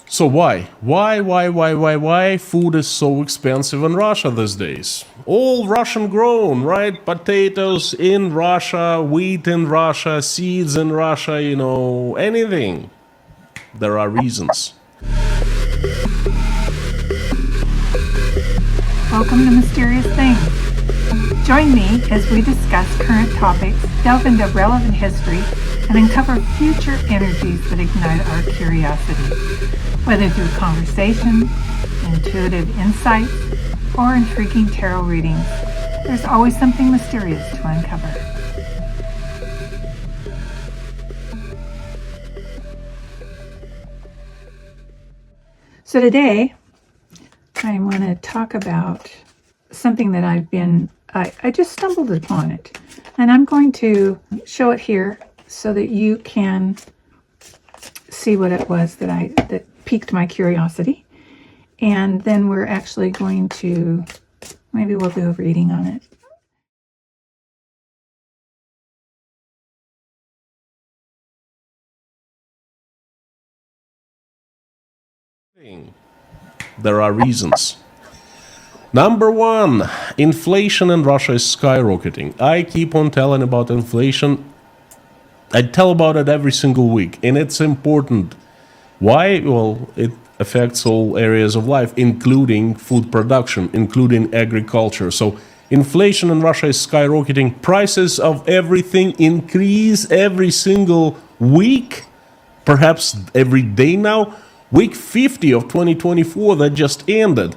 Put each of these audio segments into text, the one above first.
So why food is so expensive in Russia these days? All Russian grown, right? Potatoes in Russia, wheat in Russia, seeds in Russia, anything. There are reasons. Welcome to Mysterious Things. Join me as we discuss current topics, delve into relevant history, and uncover future energies that ignite our curiosity. Whether through conversation, intuitive insights, or intriguing tarot readings, there's always something mysterious to uncover. So today, I want to talk about something that I just stumbled upon it. And I'm going to show it here so that you can see what it was that piqued my curiosity. And then we're actually going to, maybe we'll do a reading on it. There are reasons. Number one, inflation in Russia is skyrocketing. I keep on telling about inflation. I tell about it every single week, and it's important. Why? Well, it affects all areas of life, including food production, including agriculture. So inflation in Russia is skyrocketing. Prices of everything increase every single week, perhaps every day now. Week 50 of 2024 that just ended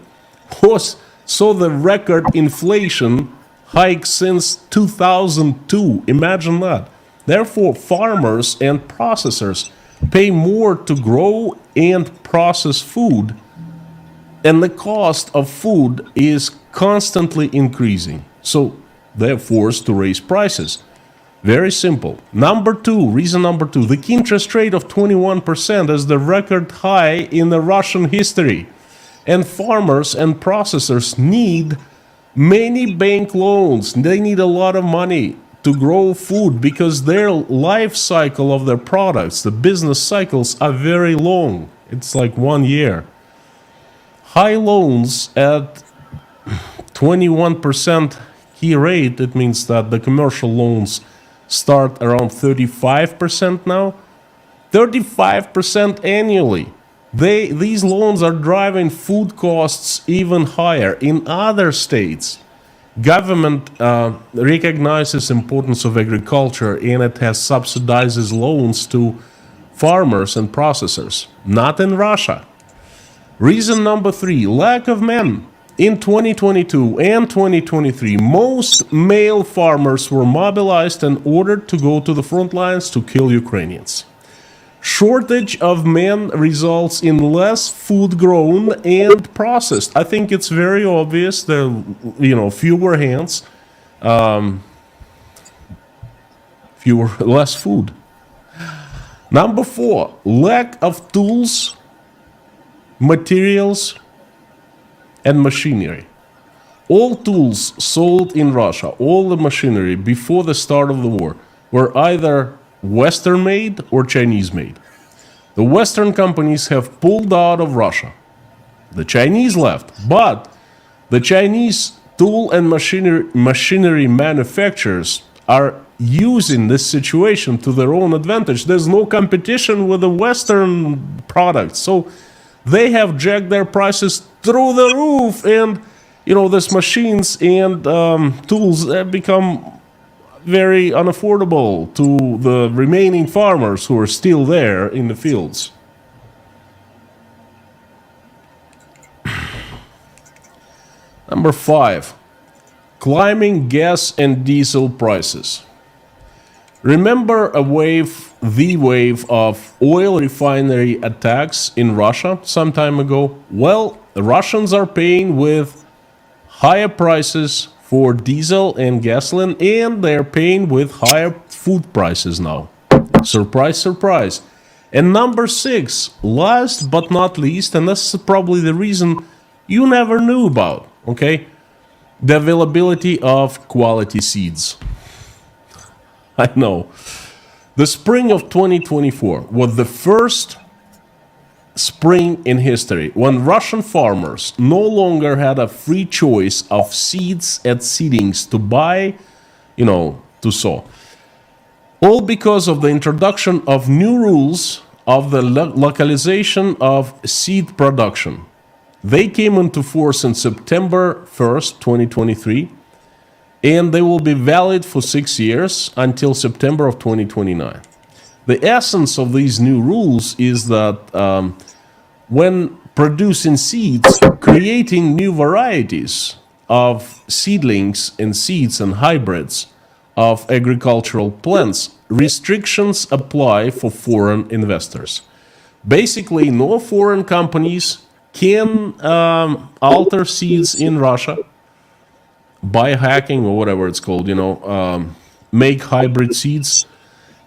saw the record inflation hike since 2002. Imagine that. Therefore, farmers and processors pay more to grow and process food, and the cost of food is constantly increasing. So they're forced to raise prices. Very simple. Reason number two, the interest rate of 21% is the record high in the Russian history. And farmers and processors need many bank loans. They need a lot of money to grow food because their life cycle of their products, the business cycles, are very long. It's like 1 year. High loans at 21% key rate, it means that the commercial loans start around 35% now. 35% annually. These loans are driving food costs even higher. In other states, government recognizes importance of agriculture, and it has subsidizes loans to farmers and processors. Not in Russia. Reason number three, lack of men. In 2022 and 2023, most male farmers were mobilized and ordered to go to the front lines to kill Ukrainians. Shortage of men results in less food grown and processed. I think it's very obvious. Fewer hands, less food. Number four, lack of tools, materials, and machinery. All tools sold in Russia, all the machinery before the start of the war, were either Western made or Chinese made. The Western companies have pulled out of Russia. The Chinese left, but the Chinese tool and machinery manufacturers are using this situation to their own advantage. There's no competition with the Western products, so they have jacked their prices through the roof, and these machines and tools have become very unaffordable to the remaining farmers who are still there in the fields. Number five, climbing gas and diesel prices. Remember the wave of oil refinery attacks in Russia some time ago? Well, the Russians are paying with higher prices for diesel and gasoline, and they're paying with higher food prices now. Surprise, surprise. And number six, last but not least, and this is probably the reason you never knew about, okay? The availability of quality seeds. I know. The spring of 2024 was the first spring in history when Russian farmers no longer had a free choice of seeds and seedlings to buy, to sow. All because of the introduction of new rules of the localization of seed production. They came into force on September 1st, 2023, and they will be valid for 6 years until September of 2029. The essence of these new rules is that when producing seeds, creating new varieties of seedlings and seeds and hybrids of agricultural plants, restrictions apply for foreign investors. Basically, no foreign companies can alter seeds in Russia, biohacking or whatever it's called, make hybrid seeds.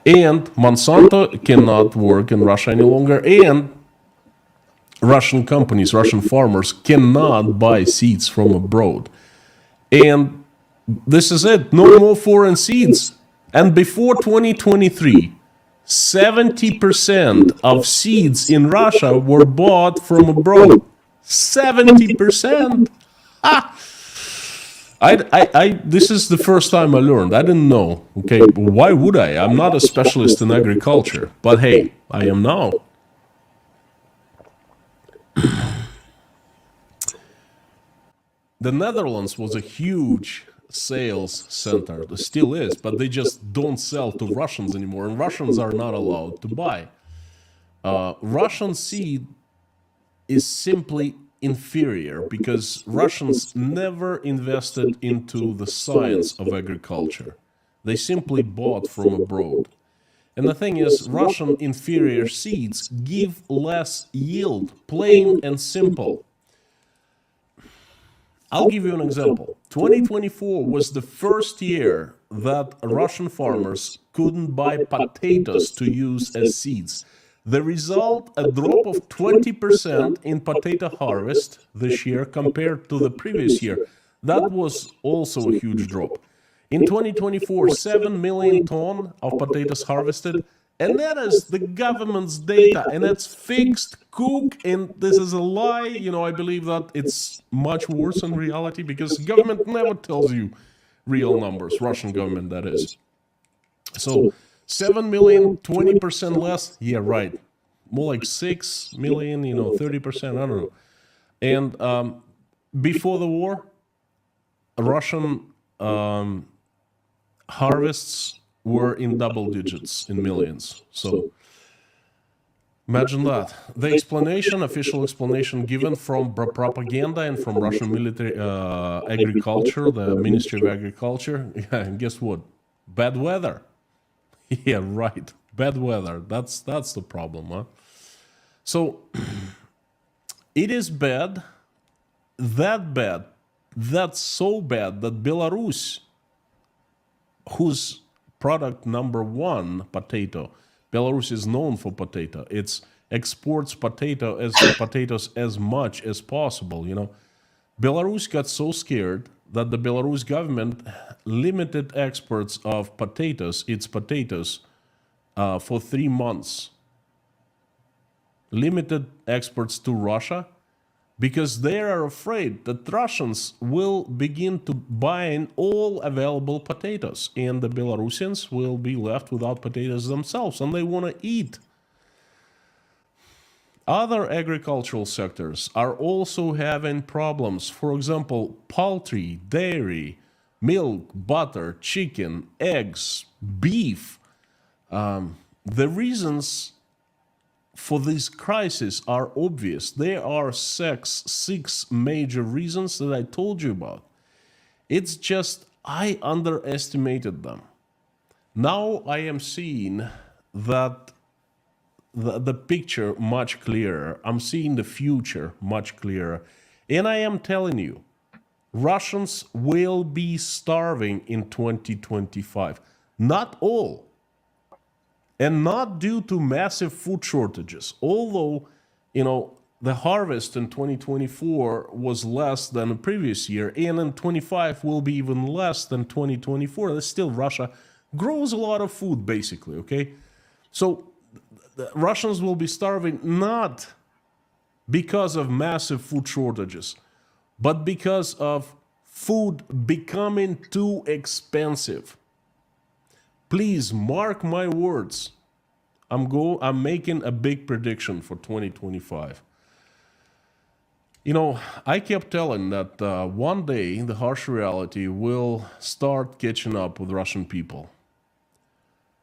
And Monsanto cannot work in Russia any longer. And Russian companies, Russian farmers cannot buy seeds from abroad. And this is it. No more foreign seeds. And before 2023, 70% of seeds in Russia were bought from abroad. 70%. This is the first time I learned. I didn't know. Okay, why would I? I'm not a specialist in agriculture. But hey, I am now. The Netherlands was a huge sales center. It still is, but they just don't sell to Russians anymore, and Russians are not allowed to buy. Russian seed is simply inferior because Russians never invested into the science of agriculture. They simply bought from abroad. And the thing is, Russian inferior seeds give less yield, plain and simple. I'll give you an example. 2024 was the first year that Russian farmers couldn't buy potatoes to use as seeds. The result, a drop of 20% in potato harvest this year compared to the previous year. That was also a huge drop. In 2024, 7 million tons of potatoes harvested, and that is the government's data, and it's fixed, cook, and this is a lie. I believe that it's much worse in reality because government never tells you real numbers, Russian government that is. So 7 million, 20% less, yeah, right. More like 6 million, 30%, I don't know. And before the war, Russian harvests were in double digits, in millions. So imagine that. The explanation, official explanation given from propaganda and from Russian military agriculture, the Ministry of Agriculture, and guess what? Bad weather. Yeah, right. Bad weather. That's the problem, huh? So it is bad, that's so bad that Belarus, whose product number one, potato, Belarus is known for potato. It exports potatoes as much as possible, Belarus got so scared that the Belarus government limited exports of its potatoes, for 3 months. Limited exports to Russia because they are afraid that Russians will begin to buying all available potatoes and the Belarusians will be left without potatoes themselves and they want to eat. Other agricultural sectors are also having problems. For example, poultry, dairy, milk, butter, chicken, eggs, beef. The reasons for this crisis are obvious. There are six major reasons that I told you about. It's just I underestimated them. Now I am seeing that the picture much clearer. I'm seeing the future much clearer. And I am telling you, Russians will be starving in 2025. Not all. And not due to massive food shortages. Although, the harvest in 2024 was less than the previous year, and in 25 will be even less than 2024. Still, Russia grows a lot of food, basically, okay? So, the Russians will be starving not because of massive food shortages, but because of food becoming too expensive. Please mark my words. I'm making a big prediction for 2025. You know, I kept telling that one day the harsh reality will start catching up with Russian people.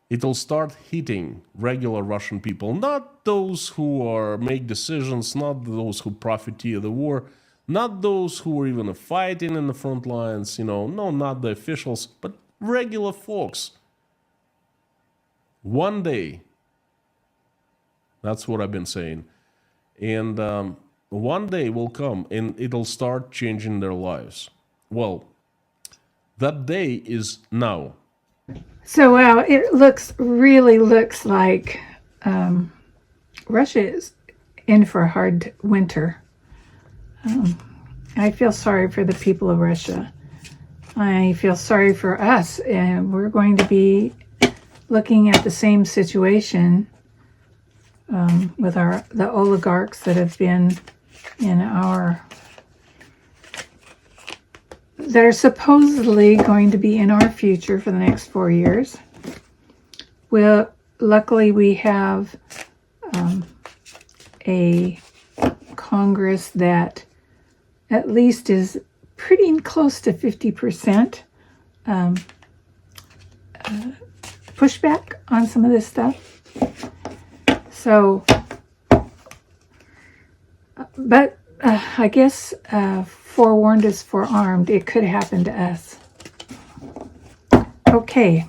It'll start hitting regular Russian people, not those who make decisions, not those who profiteer the war, not those who are even fighting in the front lines, no, not the officials, but regular folks. One day, that's what I've been saying, and one day will come and it'll start changing their lives. Well, that day is now. So, wow, it really looks like Russia is in for a hard winter. I feel sorry for the people of Russia. I feel sorry for us, and we're going to be looking at the same situation with the oligarchs that have been that are supposedly going to be in our future for the next 4 years. Well, luckily we have a Congress that at least is pretty close to 50% pushback on some of this stuff. So, but I guess forewarned is forearmed. It could happen to us. Okay,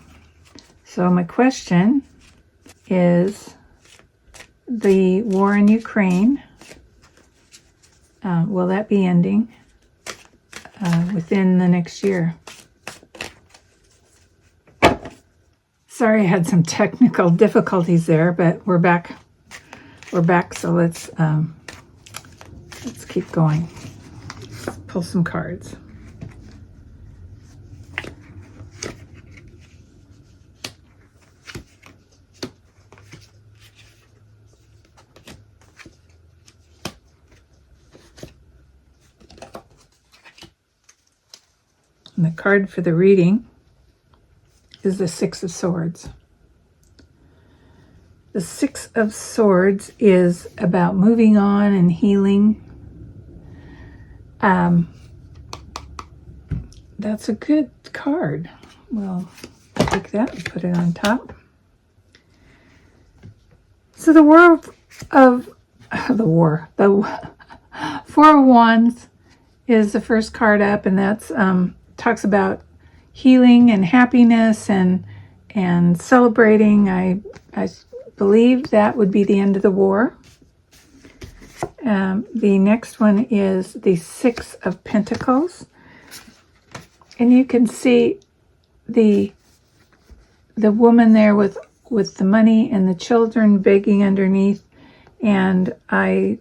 so my question is, the war in Ukraine, will that be ending within the next year? Sorry, I had some technical difficulties there, but we're back. So let's keep going. Let's pull some cards. And the card for the reading is the Six of Swords. The Six of Swords is about moving on and healing. That's a good card. Well, take that and put it on top. So the Four of Wands is the first card up, and that's talks about healing and happiness and celebrating. I believe that would be the end of the war. The next one is the Six of Pentacles, and you can see the woman there with the money and the children begging underneath, and I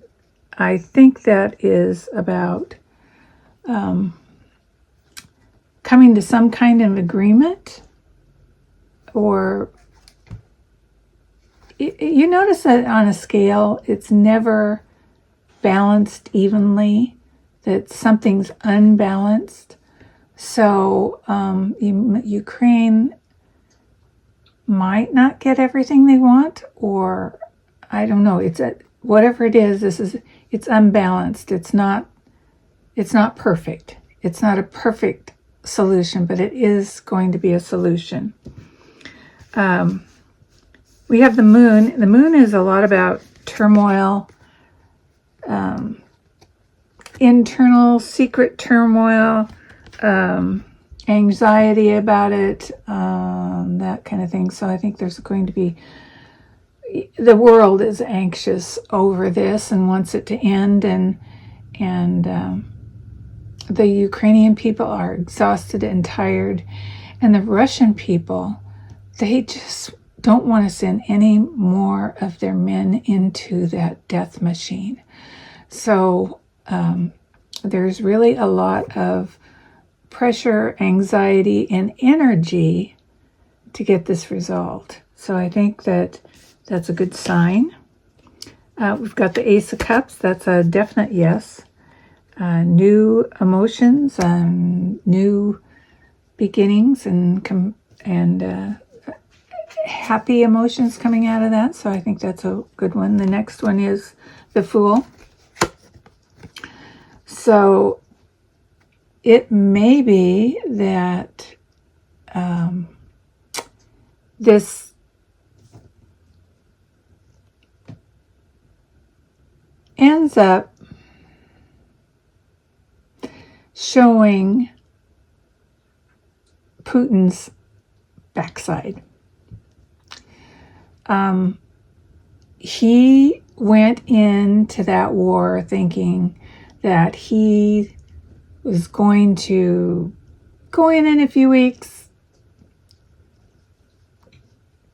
think that is about coming to some kind of agreement, or you notice that on a scale, it's never balanced evenly, that something's unbalanced. So Ukraine might not get everything they want, or I don't know. Whatever it is, it's unbalanced. It's not perfect. It's not a perfect solution, but it is going to be a solution. We have the moon. The moon is a lot about turmoil, internal secret turmoil, anxiety about it, that kind of thing. So I think there's going to be, the world is anxious over this and wants it to end, and the Ukrainian people are exhausted and tired, and the Russian people, they just don't want to send any more of their men into that death machine. So there's really a lot of pressure, anxiety, and energy to get this resolved. So I think that's a good sign. We've got the Ace of Cups. That's a definite yes. New emotions and new beginnings and happy emotions coming out of that. So I think that's a good one. The next one is the Fool. So it may be that this ends up showing Putin's backside. He went into that war thinking that he was going to go in a few weeks,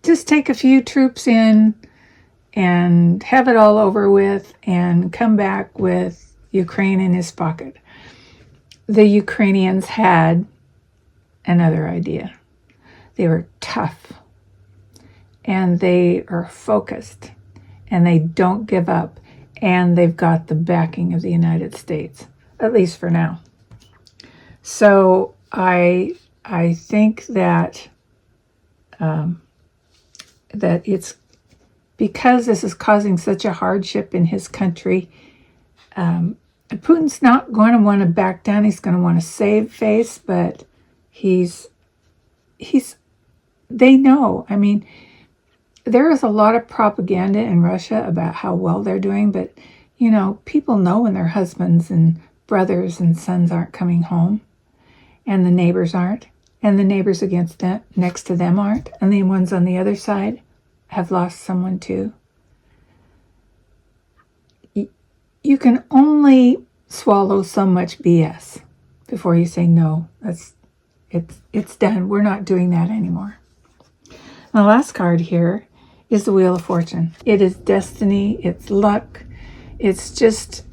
just take a few troops in and have it all over with and come back with Ukraine in his pocket. The Ukrainians had another idea. They were tough and they are focused and they don't give up, and they've got the backing of the United States, at least for now. So I think that that it's because this is causing such a hardship in his country. Putin's not going to want to back down. He's going to want to save face, but they know. I mean, there is a lot of propaganda in Russia about how well they're doing, but you know, people know when their husbands and brothers and sons aren't coming home, and the neighbors aren't, and the neighbors against them, next to them aren't, and the ones on the other side have lost someone too. You can only swallow so much BS before you say no. It's done. We're not doing that anymore. The last card here is the Wheel of Fortune. It is destiny. It's luck. It's just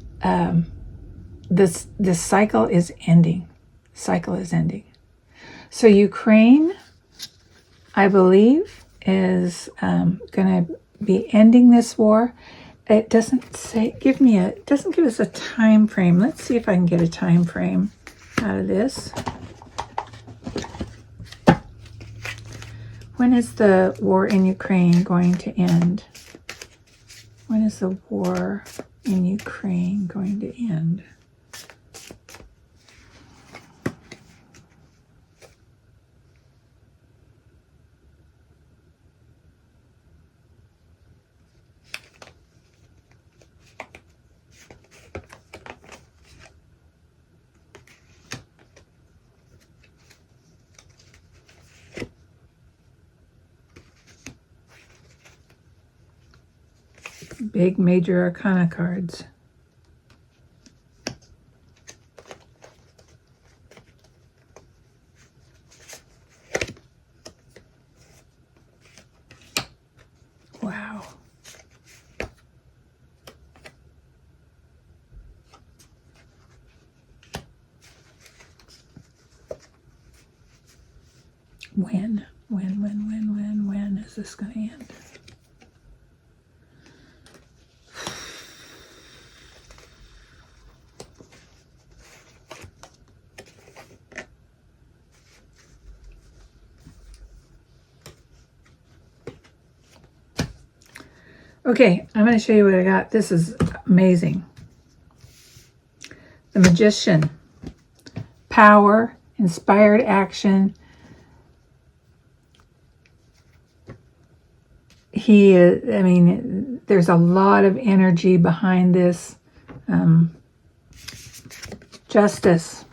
this cycle is ending. Cycle is ending. So Ukraine, I believe, is going to be ending this war. It doesn't say, it doesn't give us a time frame. Let's see if I can get a time frame out of this. When is the war in Ukraine going to end? When is the war in Ukraine going to end? Big major arcana cards. Wow. When is this going to end? Okay, I'm going to show you what I got. This is amazing. The Magician. Power, inspired action. He is, I mean, there's a lot of energy behind this. Justice.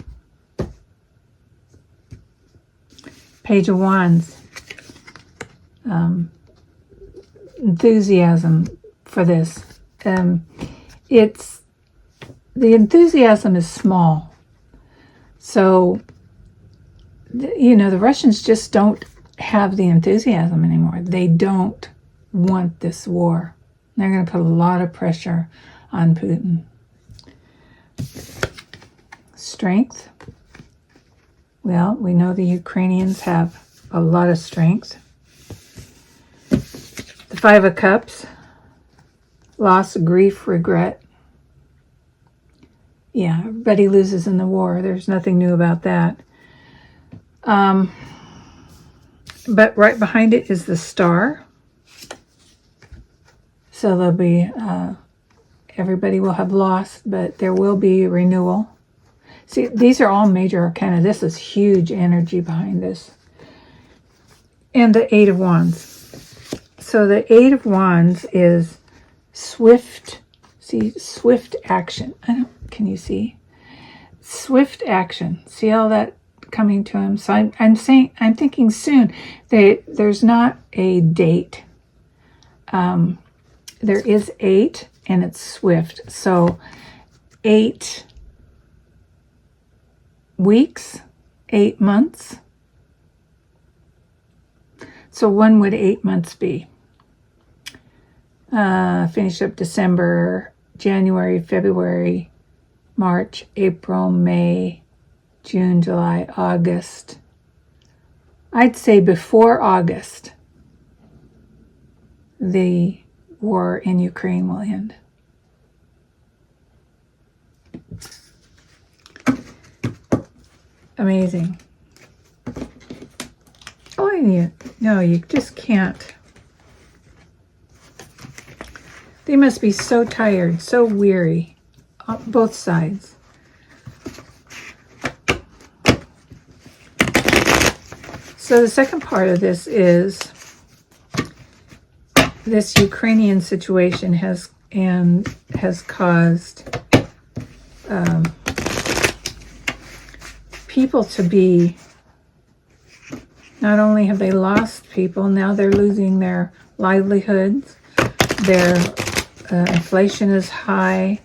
Page of Wands. Enthusiasm for this. It's the enthusiasm is small. So, you know, the Russians just don't have the enthusiasm anymore. They don't want this war. They're going to put a lot of pressure on Putin. Strength. Well, we know the Ukrainians have a lot of strength. The Five of Cups. loss, grief, regret. Yeah, everybody loses in the war. There's nothing new about that. But right behind it is the star. So there'll be, everybody will have lost, but there will be renewal. See, these are all major arcana. This is huge energy behind this. And the Eight of Wands. So the Eight of Wands is swift, see, swift action. Can you see? Swift action. See all that coming to him? So I'm thinking soon. There's not a date. There is 8 and it's swift. So 8 weeks, 8 months. So when would 8 months be? Finish up December, January, February, March, April, May, June, July, August. I'd say before August, the war in Ukraine will end. Amazing. Oh, no, you just can't. They must be so tired, so weary, on both sides. So the second part of this is this Ukrainian situation has caused people to be, not only have they lost people, now they're losing their livelihoods. Their inflation is high.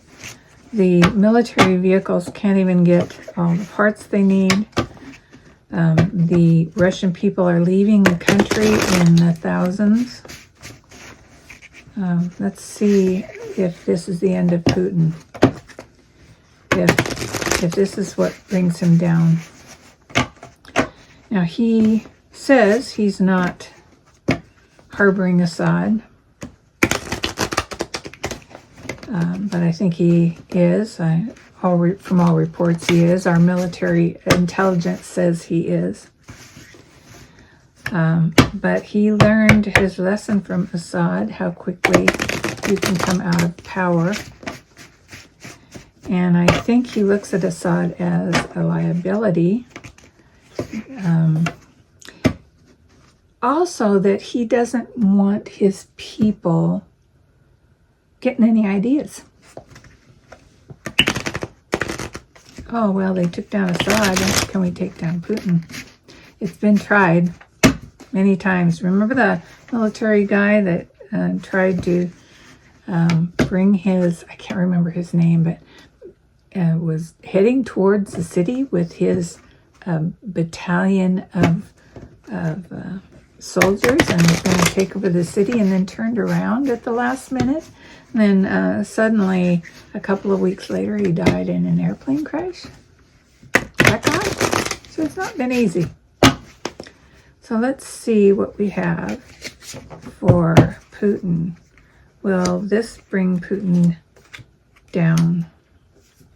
The military vehicles can't even get all the parts they need. The Russian people are leaving the country in the thousands. Let's see if this is the end of Putin. If this is what brings him down. Now he says he's not harboring Assad. But I think he is. From all reports, he is. Our military intelligence says he is. But he learned his lesson from Assad, how quickly you can come out of power. And I think he looks at Assad as a liability. Also, that he doesn't want his people getting any ideas. Oh, well, they took down Assad. Can we take down Putin? It's been tried many times. Remember the military guy that tried to bring his, I can't remember his name, but was heading towards the city with his battalion of soldiers and was going to take over the city, and then turned around at the last minute. And then suddenly, a couple of weeks later, he died in an airplane crash. That guy. So it's not been easy. So let's see what we have for Putin. Will this bring Putin down?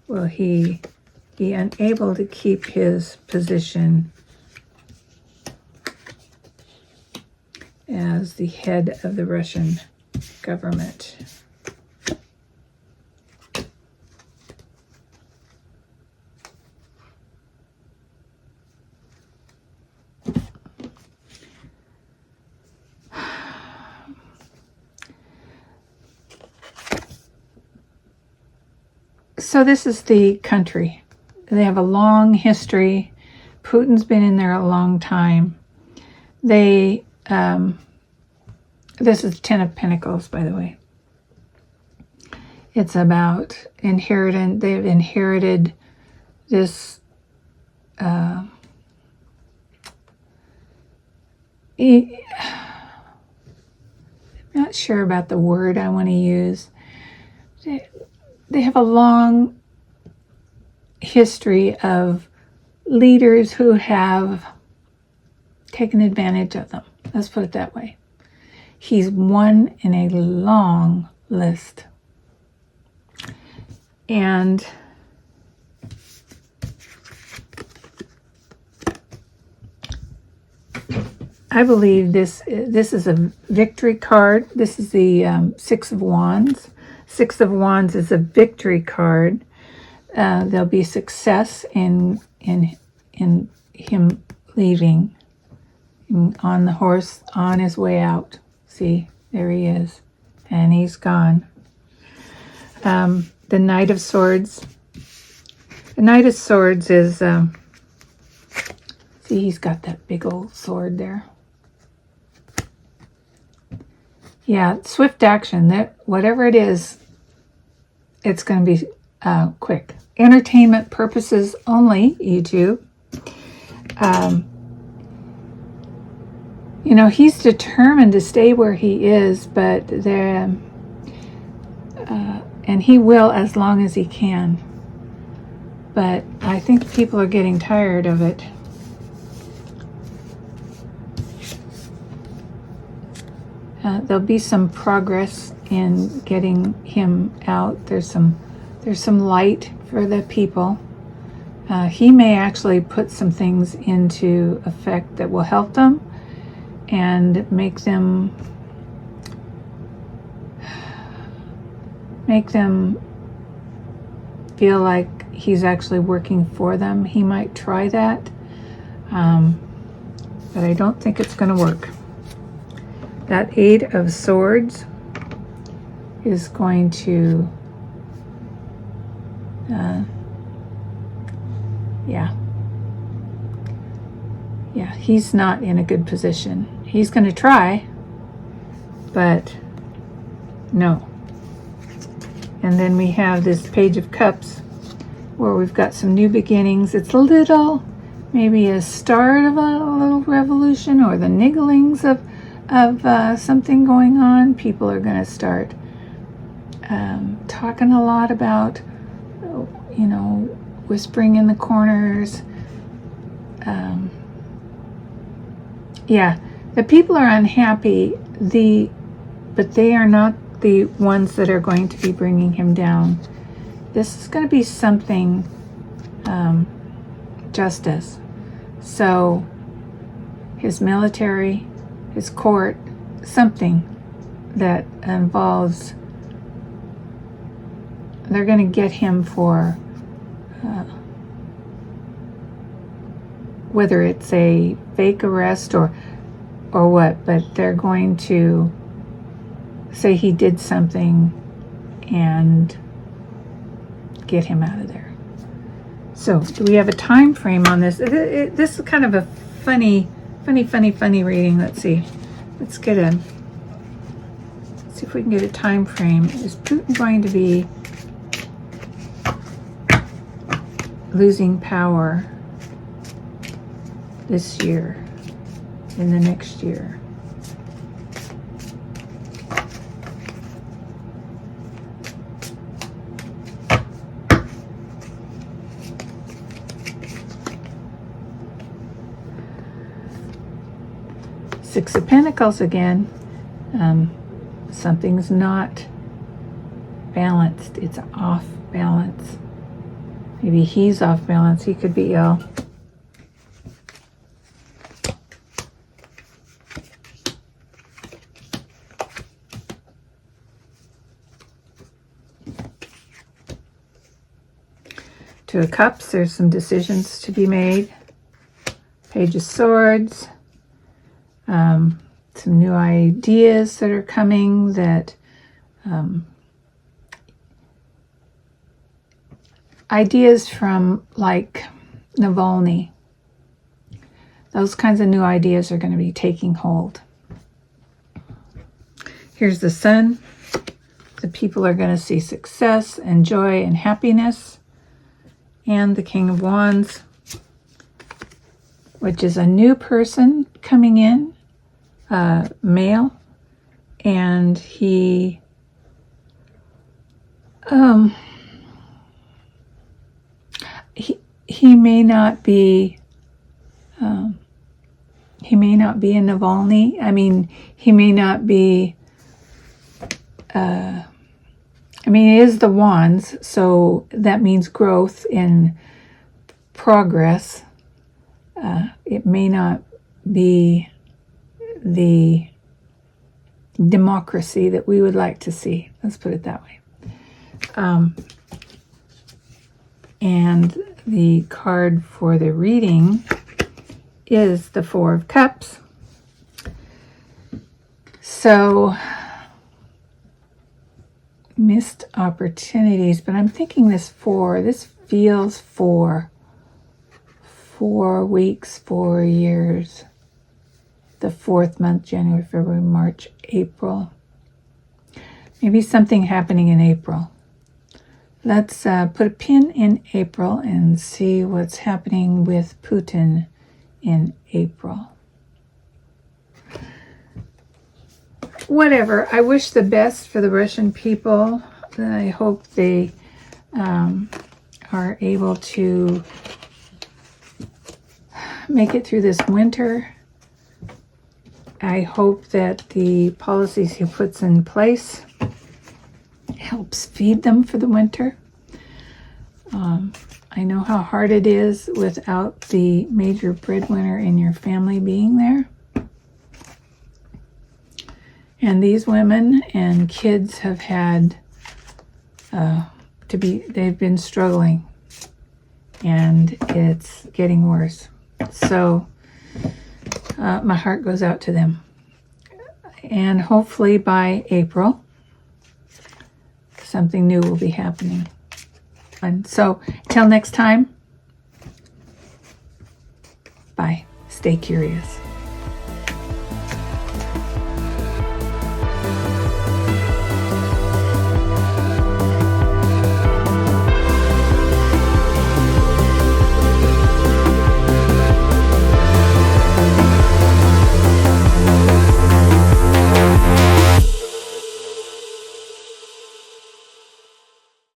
Will he be unable to keep his position as the head of the Russian government? So this is the country. They have a long history. Putin's been in there a long time. This is 10 of Pentacles, by the way. It's about inheritance. They've inherited this I'm not sure about the word I want to use. They have a long history of leaders who have taken advantage of them. Let's put it that way. He's one in a long list. And I believe this is a victory card. This is the Six of Wands. Six of Wands is a victory card. There'll be success in him leaving on the horse on his way out. See, there he is, and he's gone. The Knight of Swords. The Knight of Swords is see, he's got that big old sword there. Yeah, swift action. That whatever it is, it's going to be quick. Entertainment purposes only, YouTube. You know, he's determined to stay where he is, but there, and he will as long as he can. But I think people are getting tired of it. There'll be some progress in getting him out. There's some light for the people. He may actually put some things into effect that will help them and make them feel like he's actually working for them. He might try that, but I don't think it's going to work. That Eight of Swords is going to, yeah, he's not in a good position. He's going to try, but no. And then we have this Page of Cups where we've got some new beginnings. It's a little, maybe a start of a little revolution or the nigglings of something going on. People are going to start talking a lot about, you know, whispering in the corners. Yeah, the people are unhappy, but they are not the ones that are going to be bringing him down. This is going to be something, justice. So his military, his court, something that involves, they're going to get him for whether it's a fake arrest or what, but they're going to say he did something and get him out of there. So do we have a time frame on this? This is kind of a funny reading. Let's see. Let's see if we can get a time frame. Is Putin going to be losing power this year, in the next year? Six of Pentacles again. Something's not balanced. It's off balance. Maybe he's off balance. He could be ill. Two of Cups. There's some decisions to be made. Page of Swords. Some new ideas that are coming that ideas from like Navalny. Those kinds of new ideas are going to be taking hold. Here's the Sun. The people are going to see success and joy and happiness. And the King of Wands, which is a new person coming in. Male, and he may not be a Navalny. I mean, he may not be I mean, it is the wands, so that means growth in progress. It may not be the democracy that we would like to see. Let's put it that way. And the card for the reading is the Four of Cups. So, missed opportunities, but I'm thinking this feels for 4 weeks, 4 years. The fourth month, January, February, March, April. Maybe something happening in April. Let's put a pin in April and see what's happening with Putin in April. Whatever. I wish the best for the Russian people. I hope they are able to make it through this winter. I hope that the policies he puts in place helps feed them for the winter. I know how hard it is without the major breadwinner in your family being there. And these women and kids have had they've been struggling, and it's getting worse. So my heart goes out to them. And hopefully by April, something new will be happening. And so, till next time, bye. Stay curious.